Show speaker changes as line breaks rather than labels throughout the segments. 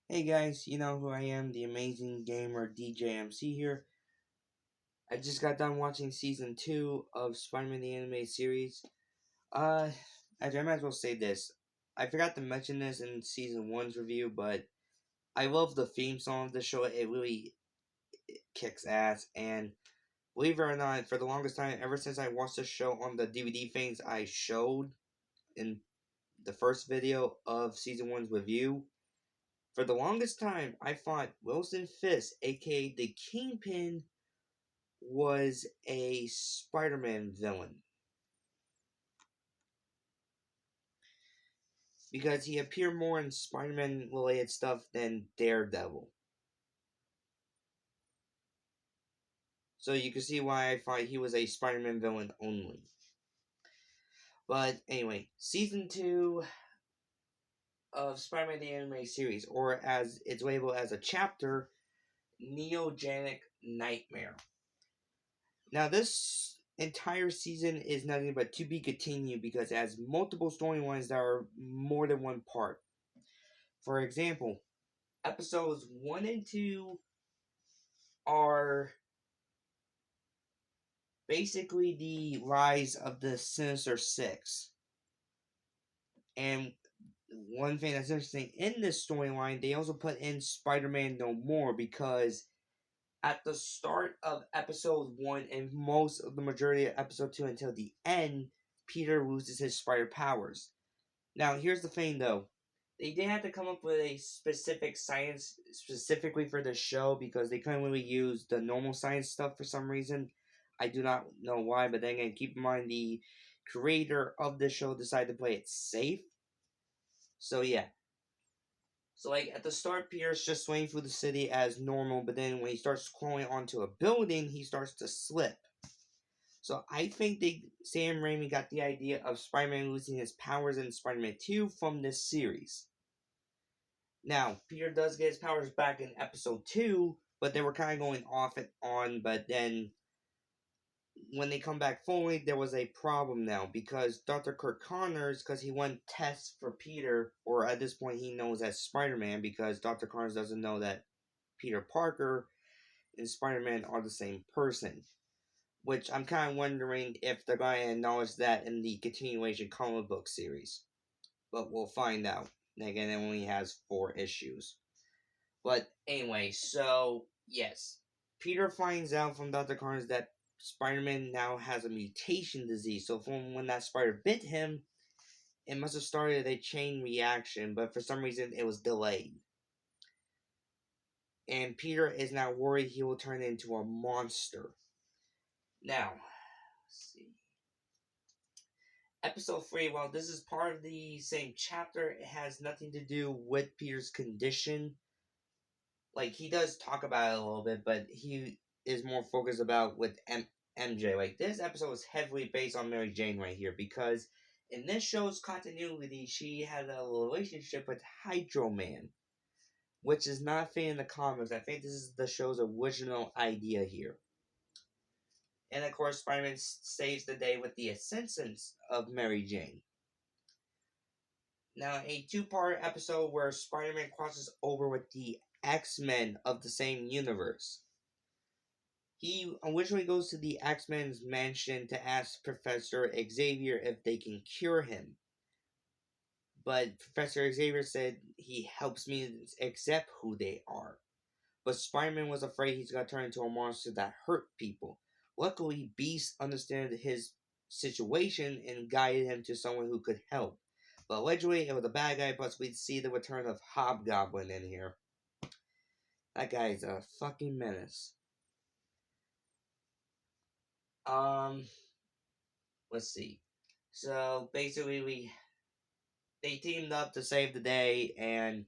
Hey guys, you know who I am, the amazing gamer DJMC here. I just got done watching season 2 of Spider-Man the Animated Series. Uh, I might as well say this. I forgot to mention this in season 1's review, but I love the theme song of the show. It really kicks ass, and believe it or not, for the longest time, ever since I watched the show on the DVD things I showed in the first video of season 1's review, for the longest time, I thought Wilson Fisk, aka the Kingpin, was a Spider-Man villain because he appeared more in Spider-Man related stuff than Daredevil. So you can see why I thought he was a Spider-Man villain only. But anyway, season 2 of Spider-Man the Animated Series, or as it's labeled as a chapter, Neogenic Nightmare. Now this entire season is nothing but to be continued because it has multiple storylines that are more than one part. For example, episodes 1 and 2 are basically the rise of the Sinister Six. And one thing that's interesting in this storyline, they also put in Spider-Man No More because at the start of episode 1 and most of the majority of episode 2 until the end, Peter loses his spider powers. Now, here's the thing though. They did have to come up with a specific science specifically for the show because they couldn't really use the normal science stuff for some reason. I do not know why, but then again, keep in mind the creator of the show decided to play it safe. So yeah. So like at the start, Peter's just swaying through the city as normal, but then when he starts crawling onto a building, he starts to slip. So I think Sam Raimi got the idea of Spider-Man losing his powers in Spider-Man 2 from this series. Now, Peter does get his powers back in episode 2, but they were kind of going off and on, but then when they come back fully, there was a problem now because Dr. Kirk Connors, because he went tests for Peter, or at this point he knows as Spider-Man because Dr. Connors doesn't know that Peter Parker and Spider-Man are the same person. Which I'm kind of wondering if they're going to acknowledge that in the continuation comic book series. But we'll find out. And again, it only has 4 issues. But anyway, so yes. Peter finds out from Dr. Connors that Spider-Man now has a mutation disease. So from when that spider bit him, it must have started a chain reaction, but for some reason it was delayed. And Peter is now worried he will turn into a monster. Now, let's see. Episode 3, well, this is part of the same chapter. It has nothing to do with Peter's condition. Like, he does talk about it a little bit, but he is more focused about with MJ. Like, this episode is heavily based on Mary Jane right here, because in this show's continuity, she had a relationship with Hydro Man, which is not fit in the comics. I think this is the show's original idea here. And of course, Spider-Man saves the day with the assistance of Mary Jane. Now, a 2-part episode where Spider-Man crosses over with the X-Men of the same universe. He originally goes to the X-Men's mansion to ask Professor Xavier if they can cure him. But Professor Xavier said he helps me accept who they are. But Spider-Man was afraid he's going to turn into a monster that hurt people. Luckily, Beast understood his situation and guided him to someone who could help. But allegedly, it was a bad guy, plus we'd see the return of Hobgoblin in here. That guy's a fucking menace. Let's see. So, basically, they teamed up to save the day, and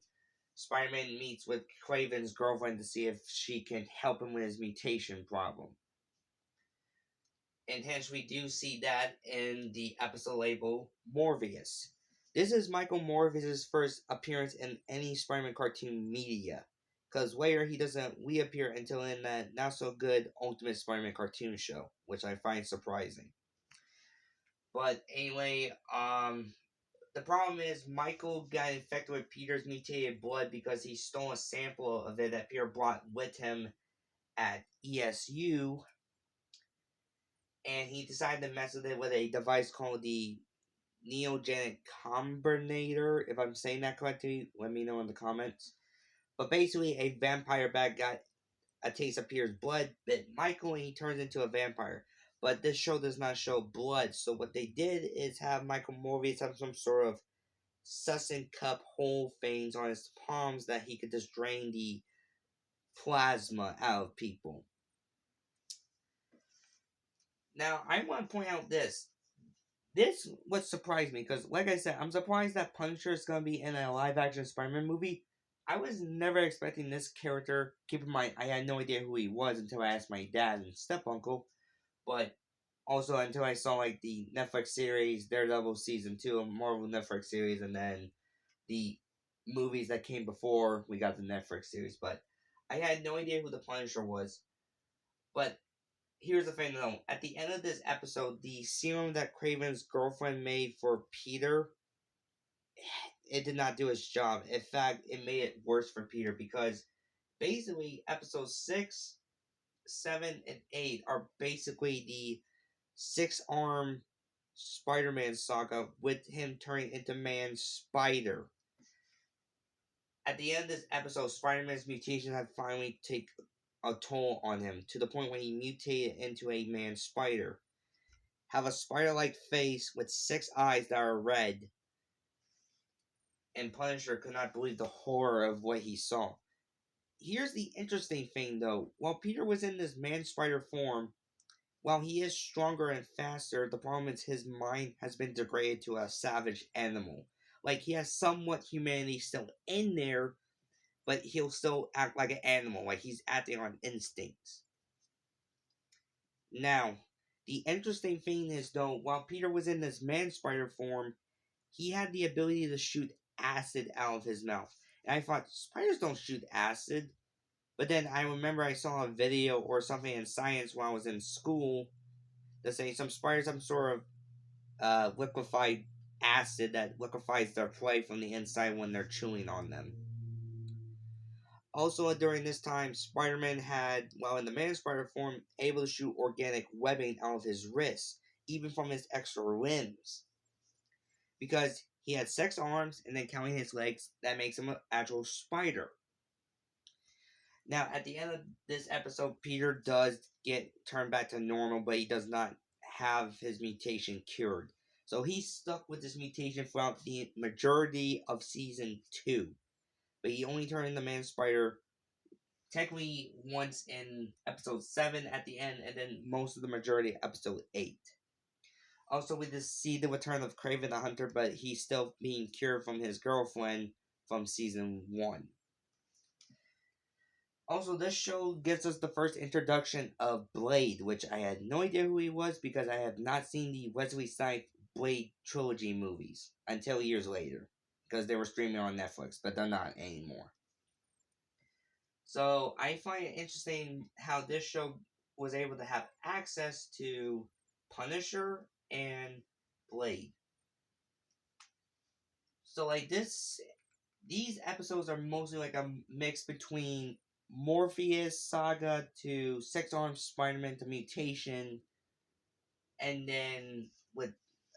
Spider-Man meets with Craven's girlfriend to see if she can help him with his mutation problem. And hence we do see that in the episode label Morbius. This is Michael Morbius' first appearance in any Spider-Man cartoon media. Because later he doesn't reappear until in that not so good Ultimate Spider-Man cartoon show, which I find surprising. But anyway, the problem is Michael got infected with Peter's mutated blood because he stole a sample of it that Peter brought with him at ESU, and he decided to mess with it with a device called the Neogenic Combinator. If I'm saying that correctly, let me know in the comments. But basically, a vampire bat got a taste of Peter's blood, bit Michael, and he turns into a vampire. But this show does not show blood, so what they did is have Michael Morbius have some sort of suction cup hole things on his palms that he could just drain the plasma out of people. Now, I want to point out this. This what surprised me, because like I said, I'm surprised that Punisher is going to be in a live-action Spider-Man movie. I was never expecting this character. Keep in mind, I had no idea who he was until I asked my dad and step-uncle. But also until I saw like the Netflix series Daredevil Season 2, a Marvel Netflix series, and then the movies that came before we got the Netflix series. But I had no idea who the Punisher was. But here's the thing though. At the end of this episode, the serum that Craven's girlfriend made for Peter, it did not do its job. In fact, it made it worse for Peter because basically episodes 6, 7, and 8 are basically the 6-arm Spider-Man saga with him turning into Man Spider. At the end of this episode, Spider-Man's mutation had finally taken a toll on him to the point when he mutated into a Man Spider. Have a spider-like face with 6 eyes that are red. And Punisher could not believe the horror of what he saw. Here's the interesting thing though. While Peter was in this Man Spider form, while he is stronger and faster, the problem is his mind has been degraded to a savage animal. Like, he has somewhat humanity still in there, but he'll still act like an animal, like he's acting on instincts. Now, the interesting thing is, though, while Peter was in this Man Spider form, he had the ability to shoot acid out of his mouth. And I thought, spiders don't shoot acid. But then I remember I saw a video or something in science while I was in school that say some spiders have sort of liquefied acid that liquefies their prey from the inside when they're chewing on them. Also, during this time, Spider-Man had, while in the Man Spider form, able to shoot organic webbing out of his wrists, even from his extra limbs. Because he had 6 arms, and then counting his legs, that makes him an actual spider. Now, at the end of this episode, Peter does get turned back to normal, but he does not have his mutation cured. So he's stuck with this mutation throughout the majority of Season 2. But he only turned into Man Spider technically once in Episode 7 at the end, and then most of the majority of Episode 8. Also, we just see the return of Kraven the Hunter, but he's still being cured from his girlfriend from Season 1. Also, this show gives us the first introduction of Blade, which I had no idea who he was because I have not seen the Wesley Snipes Blade trilogy movies until years later, because they were streaming on Netflix, but they're not anymore. So I find it interesting how this show was able to have access to Punisher and Blade. So like these episodes are mostly like a mix between Morpheus saga to 6-armed Spider-Man to mutation, and then with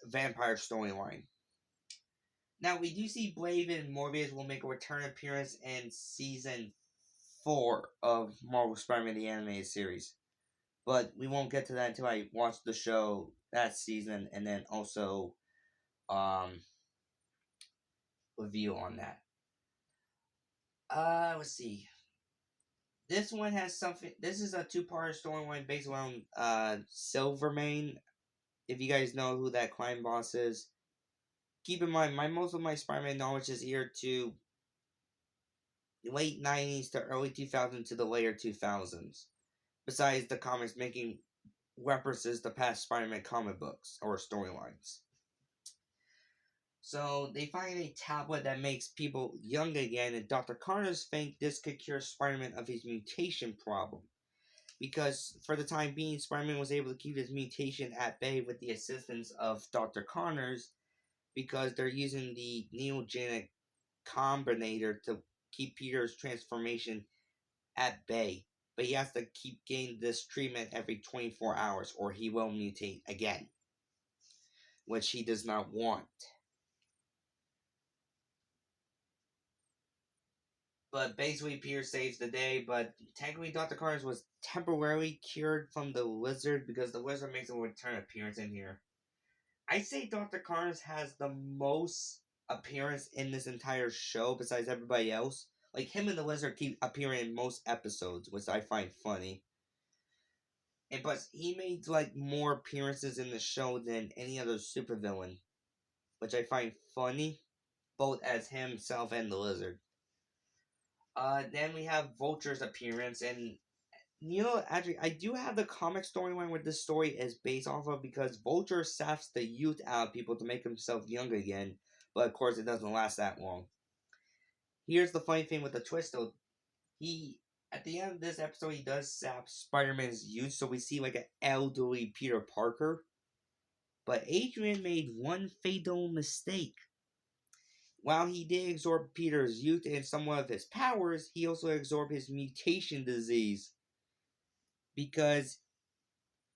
vampire storyline. Now we do see Blade and Morpheus will make a return appearance in season 4 of Marvel Spider-Man the Animated Series, but we won't get to that until I watch the show that season and then also review on that. Let's see. This one has something. This is a 2-part storyline based around Silvermane. If you guys know who that crime boss is, keep in mind, most of my Spider-Man knowledge is here to late 90s to early 2000s to the later 2000s. Besides the comics making references to past Spider-Man comic books or storylines. So they find a tablet that makes people young again, and Dr. Connors think this could cure Spider-Man of his mutation problem. Because for the time being, Spider-Man was able to keep his mutation at bay with the assistance of Dr. Connors, because they're using the neogenic combinator to keep Peter's transformation at bay. But he has to keep getting this treatment every 24 hours or he will mutate again, which he does not want. But basically, Peter saves the day, but technically, Dr. Carnage was temporarily cured from the lizard because the lizard makes a return appearance in here. I'd say Dr. Carnage has the most appearance in this entire show besides everybody else. Like, him and the lizard keep appearing in most episodes, which I find funny. And plus, he made, like, more appearances in the show than any other supervillain, which I find funny, both as himself and the lizard. Then we have Vulture's appearance, and actually, I do have the comic storyline where this story is based off of because Vulture saps the youth out of people to make himself young again, but of course, it doesn't last that long. Here's the funny thing with the twist, though. At the end of this episode, he does sap Spider-Man's youth, so we see like an elderly Peter Parker. But Adrian made one fatal mistake. While he did absorb Peter's youth and somewhat of his powers, he also absorbed his mutation disease. Because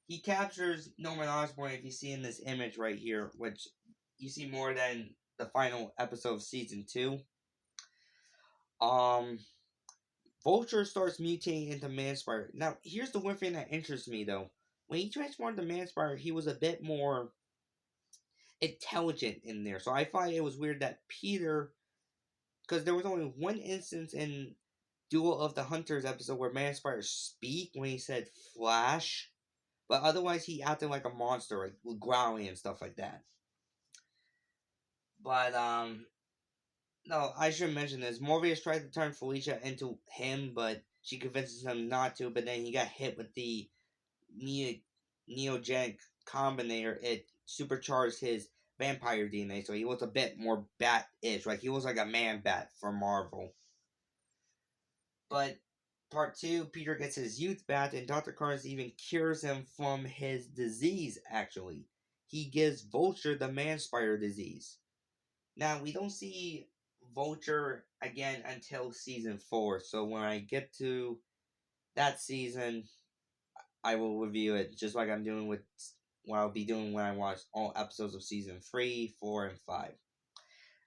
he captures Norman Osborn, if you see in this image right here, which you see more than the final episode of season 2. Vulture starts mutating into Manspider. Now, here's the one thing that interests me, though. When he transformed to Manspider, he was a bit more intelligent in there. So I thought it was weird that Peter, because there was only one instance in Duel of the Hunters episode where Manspider speak when he said Flash, but otherwise he acted like a monster, like growling and stuff like that. But no, I should mention this. Morbius tried to turn Felicia into him, but she convinces him not to. But then he got hit with the neogenic combinator. It supercharged his vampire DNA, so he was a bit more bat-ish. Like, he was like a man-bat for Marvel. But part 2, Peter gets his youth back, and Dr. Carnage even cures him from his disease, actually. He gives Vulture the Man-Spider disease. Now, we don't see Vulture again until season 4, so when I get to that season, I will review it just like I'm doing with what I'll be doing when I watch all episodes of season 3, 4, and 5.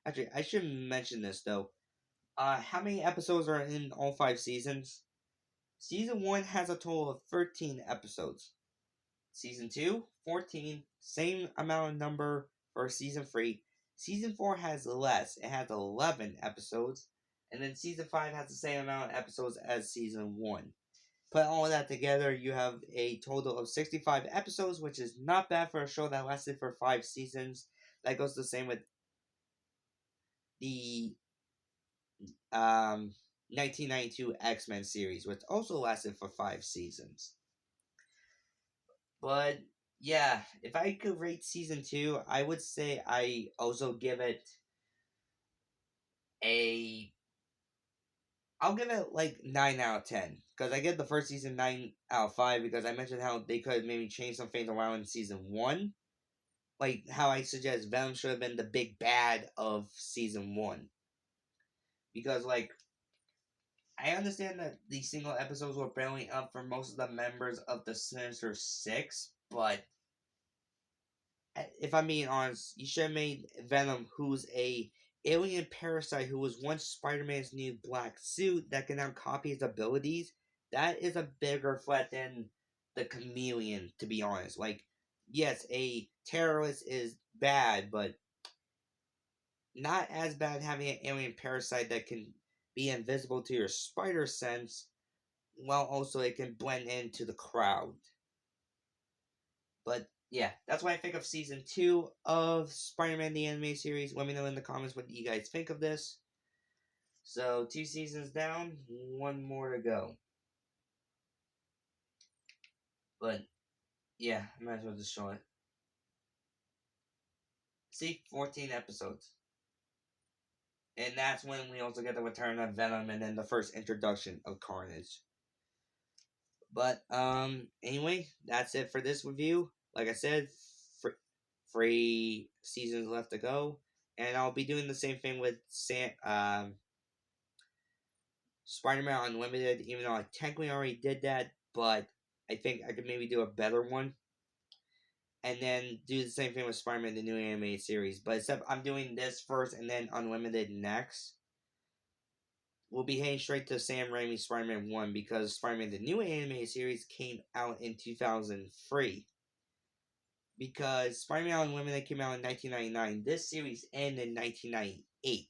Actually, I should mention this though. How many episodes are in all 5 seasons? Season 1 has a total of 13 episodes. Season 2, 14, same amount of number for season 3. Season 4 has less, it has 11 episodes. And then season 5 has the same amount of episodes as season 1. Put all of that together, you have a total of 65 episodes, which is not bad for a show that lasted for 5 seasons. That goes the same with the 1992 X-Men series, which also lasted for 5 seasons. But yeah, if I could rate season 2, I would say I also give it I'll give it like 9 out of 10. Because I give the first season 9 out of 5 because I mentioned how they could maybe change some things around in season 1. Like how I suggest Venom should have been the big bad of season 1. Because, like, I understand that these single episodes were barely up for most of the members of the Sinister Six, but if I'm being honest, you should have made Venom, who's a alien parasite who was once Spider-Man's new black suit that can now copy his abilities. That is a bigger threat than the Chameleon, to be honest. Like, yes, a terrorist is bad, but not as bad having an alien parasite that can be invisible to your spider sense, while also it can blend into the crowd. But yeah, that's what I think of season 2 of Spider-Man the Animated Series. Let me know in the comments what you guys think of this. So 2 seasons down, 1 more to go. But yeah, I might as well just show it. See, 14 episodes. And that's when we also get the return of Venom and then the first introduction of Carnage. But anyway, that's it for this review. Like I said, 3 seasons left to go. And I'll be doing the same thing with Spider-Man Unlimited, even though I technically already did that, but I think I could maybe do a better one. And then do the same thing with Spider-Man, the new animated series. But except I'm doing this first and then Unlimited next. We'll be heading straight to Sam Raimi's Spider-Man 1 because Spider-Man, the new animated series, came out in 2003. Because Spider-Man Unlimited came out in 1999. This series ended in 1998.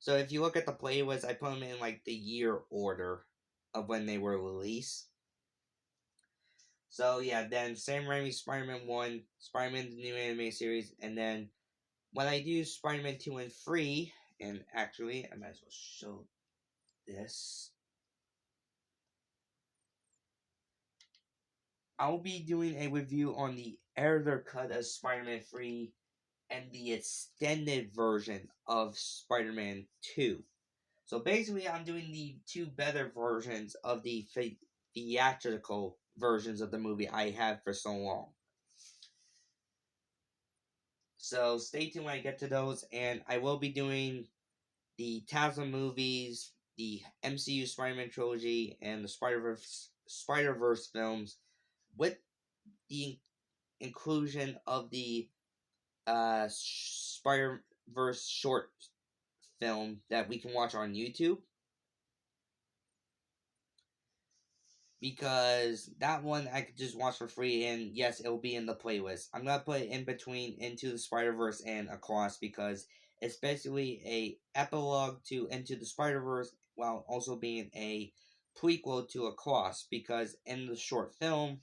So if you look at the playlist, I put them in like the year order of when they were released. So yeah, then Sam Raimi's Spider-Man 1, Spider-Man the new anime series, and then when I do Spider-Man 2 and 3, and actually I might as well show this. I'll be doing a review on the editor cut of Spider-Man 3 and the extended version of Spider-Man 2. So basically, I'm doing the two better versions of the theatrical versions of the movie I had for so long. So stay tuned when I get to those, and I will be doing the Tasman movies, the MCU Spider-Man trilogy, and the Spider-Verse films with the inclusion of the Spider-Verse short film that we can watch on YouTube. Because that one I could just watch for free, and yes, it will be in the playlist. I'm gonna put it in between Into the Spider-Verse and Across because it's basically a epilogue to Into the Spider-Verse while also being a prequel to Across, because in the short film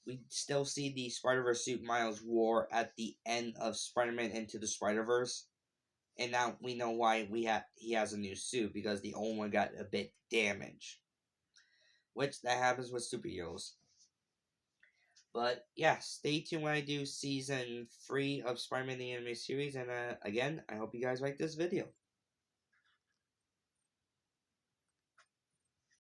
we still see the Spider-Verse suit Miles wore at the end of Spider-Man Into the Spider-Verse. And now we know why he has a new suit, because the old one got a bit damaged. Which that happens with superheroes. But yeah, stay tuned when I do season 3 of Spider-Man the Anime Series. And again, I hope you guys like this video.